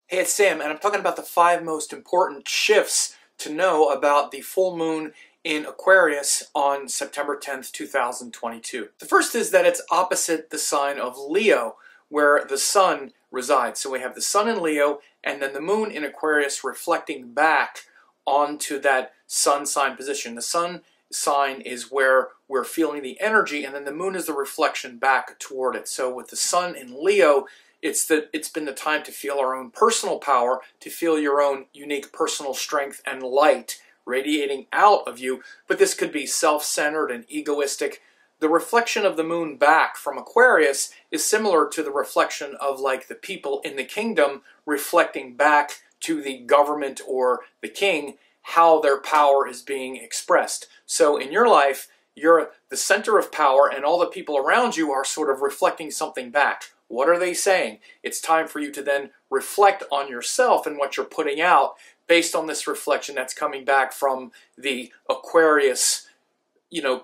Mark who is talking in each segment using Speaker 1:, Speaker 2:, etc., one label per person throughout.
Speaker 1: Hey, it's Sam, and I'm talking about the 5 most important shifts to know about the full moon in Aquarius on September 10th, 2022. The first is that it's opposite the sign of Leo, where the sun resides. So we have the sun in Leo, and then the moon in Aquarius reflecting back onto that sun sign position. The sun sign is where we're feeling the energy, and then the moon is the reflection back toward it. So with the sun in Leo, it's been the time to feel our own personal power, to feel your own unique personal strength and light radiating out of you. But this could be self-centered and egoistic. The reflection of the moon back from Aquarius is similar to the reflection of like the people in the kingdom reflecting back to the government or the king, how their power is being expressed. So in your life, you're the center of power, and all the people around you are sort of reflecting something back. What are they saying? It's time for you to then reflect on yourself and what you're putting out based on this reflection that's coming back from the Aquarius,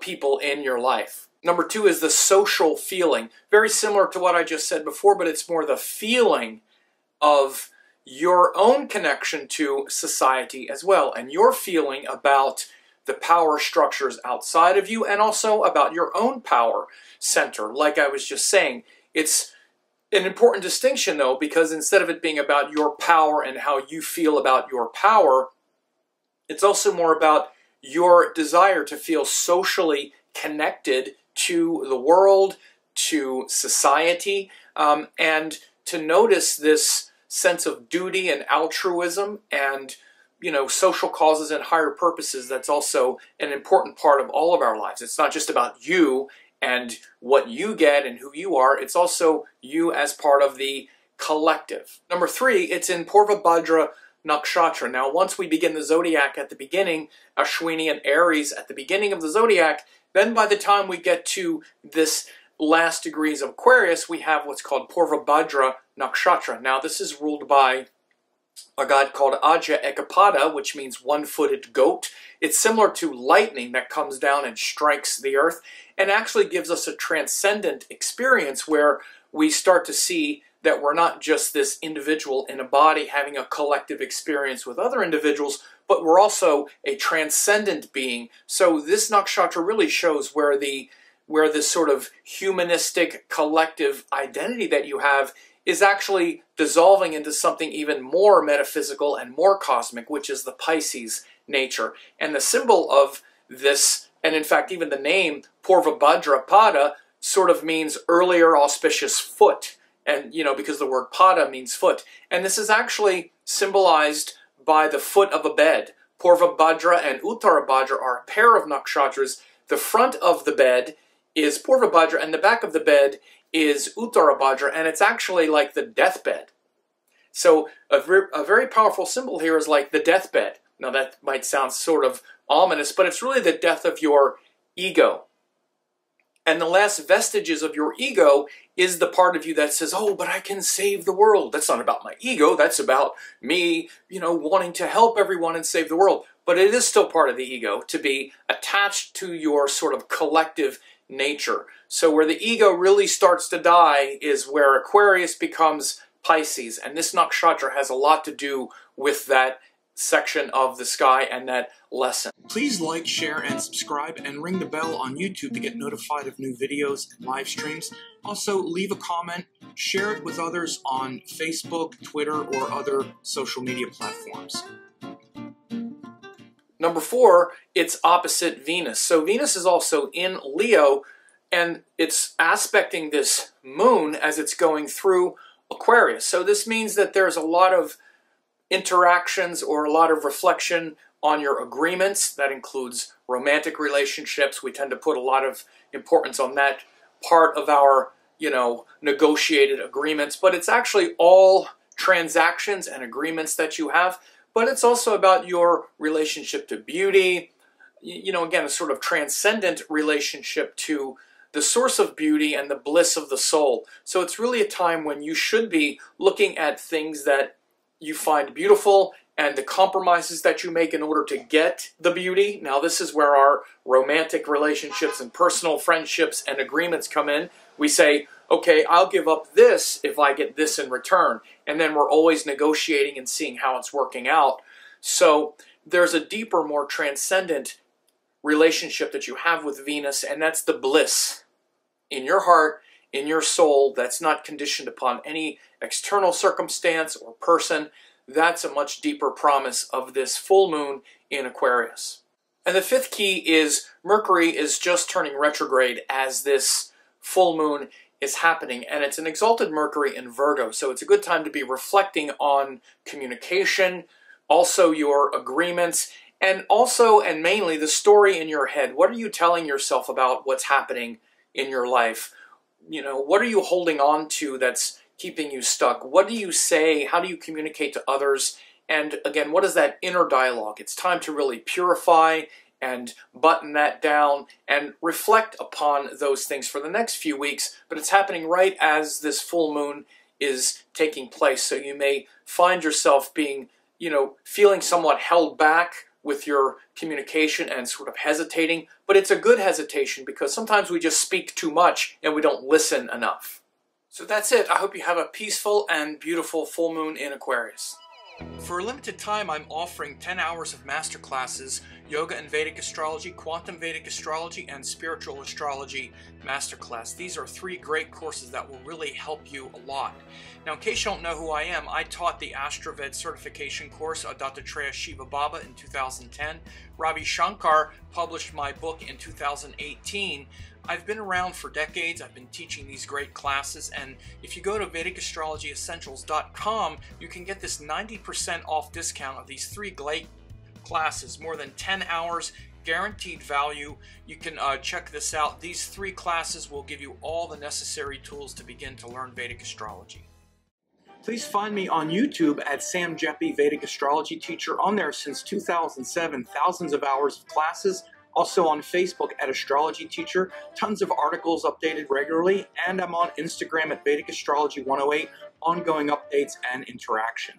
Speaker 1: people in your life. Number 2 is the social feeling. Very similar to what I just said before, but it's more the feeling of your own connection to society as well, and your feeling about the power structures outside of you and also about your own power center. Like I was just saying, it's an important distinction though, because instead of it being about your power and how you feel about your power, it's also more about your desire to feel socially connected to the world, to society, and to notice this sense of duty and altruism and social causes and higher purposes. That's also an important part of all of our lives. It's not just about you and what you get and who you are. It's also you as part of the collective. Number 3, it's in Purva Bhadra Nakshatra. Now, once we begin the zodiac at the beginning, Ashwini and Aries at the beginning of the zodiac, then by the time we get to this last degrees of Aquarius, we have what's called Purva Bhadra Nakshatra. Now, this is ruled by a god called Aja Ekapada, which means one-footed goat. It's similar to lightning that comes down and strikes the earth, and actually gives us a transcendent experience where we start to see that we're not just this individual in a body having a collective experience with other individuals, but we're also a transcendent being. So this nakshatra really shows where this sort of humanistic collective identity that you have is actually dissolving into something even more metaphysical and more cosmic, which is the Pisces nature. And the symbol of this, and in fact even the name Purva Bhadra Pada, sort of means earlier auspicious foot. And because the word pada means foot. And this is actually symbolized by the foot of a bed. Purva Bhadra and Uttara Bhadra are a pair of nakshatras. The front of the bed is Purva Bhadra, and the back of the bed is Uttara Bhadra, and it's actually like the deathbed. So a very powerful symbol here is like the deathbed. Now that might sound sort of ominous, but it's really the death of your ego. And the last vestiges of your ego is the part of you that says, oh, but I can save the world. That's not about my ego. That's about me, wanting to help everyone and save the world. But it is still part of the ego to be attached to your sort of collective nature. So where the ego really starts to die is where Aquarius becomes Pisces. And this nakshatra has a lot to do with that section of the sky and that lesson. Please like, share, and subscribe, and ring the bell on YouTube to get notified of new videos and live streams. Also, leave a comment, share it with others on Facebook, Twitter, or other social media platforms. Number 4, it's opposite Venus. So Venus is also in Leo, and it's aspecting this moon as it's going through Aquarius. So this means that there's a lot of interactions or a lot of reflection on your agreements. That includes romantic relationships. We tend to put a lot of importance on that part of our, negotiated agreements. But it's actually all transactions and agreements that you have. But it's also about your relationship to beauty, again, a sort of transcendent relationship to the source of beauty and the bliss of the soul. So it's really a time when you should be looking at things that you find beautiful and the compromises that you make in order to get the beauty. Now, this is where our romantic relationships and personal friendships and agreements come in. We say, okay, I'll give up this if I get this in return. And then we're always negotiating and seeing how it's working out. So there's a deeper, more transcendent relationship that you have with Venus, and that's the bliss in your heart, in your soul, that's not conditioned upon any external circumstance or person. That's a much deeper promise of this full moon in Aquarius. And the fifth key is Mercury is just turning retrograde as this full moon is happening, and it's an exalted Mercury in Virgo, so it's a good time to be reflecting on communication, also your agreements, and also and mainly the story in your head. What are you telling yourself about what's happening in your life? You know, what are you holding on to that's keeping you stuck? What do you say? How do you communicate to others? And again, what is that inner dialogue? It's time to really purify and button that down and reflect upon those things for the next few weeks. But it's happening right as this full moon is taking place. So you may find yourself being, feeling somewhat held back with your communication and sort of hesitating, but it's a good hesitation because sometimes we just speak too much and we don't listen enough. So that's it. I hope you have a peaceful and beautiful full moon in Aquarius. For a limited time, I'm offering 10 hours of masterclasses, Yoga and Vedic Astrology, Quantum Vedic Astrology, and Spiritual Astrology Masterclass. These are 3 great courses that will really help you a lot. Now, in case you don't know who I am, I taught the AstroVed certification course, Dattatreya Shiva Baba, in 2010. Ravi Shankar published my book in 2018. I've been around for decades. I've been teaching these great classes, and if you go to VedicAstrologyEssentials.com, you can get this 90% off discount of these 3 great classes, more than 10 hours, guaranteed value. You can check this out. These 3 classes will give you all the necessary tools to begin to learn Vedic astrology. Please find me on YouTube at Sam Jeppy, Vedic Astrology Teacher. On there since 2007, thousands of hours of classes. Also on Facebook at Astrology Teacher, tons of articles updated regularly, and I'm on Instagram at Vedic Astrology 108, ongoing updates and interaction.